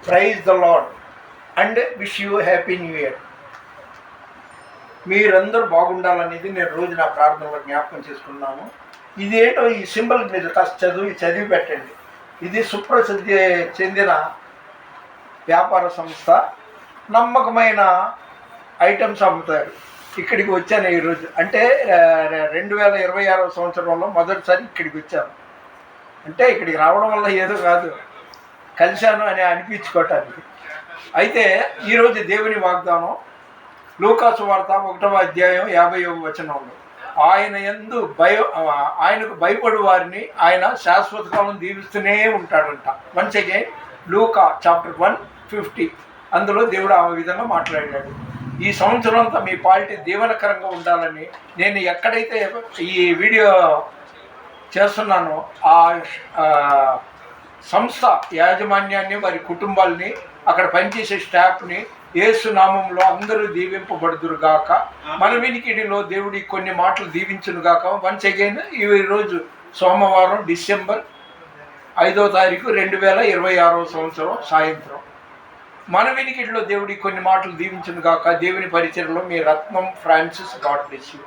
Praise the lord and wish you happy new year. మీరందరూ బాగుండాలనేది నేను రోజు నా ప్రార్థనలో జ్ఞాపకం చేసుకున్నాను. ఇదేంటో ఈ సింబల్ మీరు కాస్త చదివి పెట్టండి. ఇది సుప్రసిద్ధి చెందిన వ్యాపార సంస్థ, నమ్మకమైన ఐటమ్స్ అమ్ముతారు. ఇక్కడికి వచ్చాను ఈరోజు, అంటే 2026 సంవత్సరంలో మొదటిసారి ఇక్కడికి వచ్చాను. అంటే ఇక్కడికి రావడం వల్ల ఏదో కాదు, కలిశాను అని అనిపించుకోవటానికి. అయితే ఈరోజు దేవుని వాగ్దానం లూకా సువార్త 1వ అధ్యాయం 50వ వచనంలో, ఆయనకు భయపడు వారిని ఆయన శాశ్వత కాలం దీవిస్తూనే ఉంటాడంట. వన్స్ అగైన్ లూకా చాప్టర్ 1:50. అందులో దేవుడు ఆ విధంగా మాట్లాడాడు. ఈ సంవత్సరం అంతా మీ పాలిటీ దీవెనకరంగా ఉండాలని నేను ఎక్కడైతే ఈ వీడియో చేస్తున్నానో ఆ సంస్థ యాజమాన్యాన్ని, వారి కుటుంబాలని, అక్కడ పనిచేసే స్టాఫ్ని యేసు నామంలో అందరూ దీవింపబడుదురుగాక. మన వినికిడిలో దేవుడి కొన్ని మాటలు దీవించునుగాక. వన్స్ అగైన్ ఈరోజు సోమవారం డిసెంబర్ 5వ తారీఖు 2026 సంవత్సరం సాయంత్రం మన వినికిడిలో దేవుడి కొన్ని మాటలు దీవించునుగాక. దేవుని పరిచర్లో మీ రత్నం ఫ్రాన్సిస్. God bless you.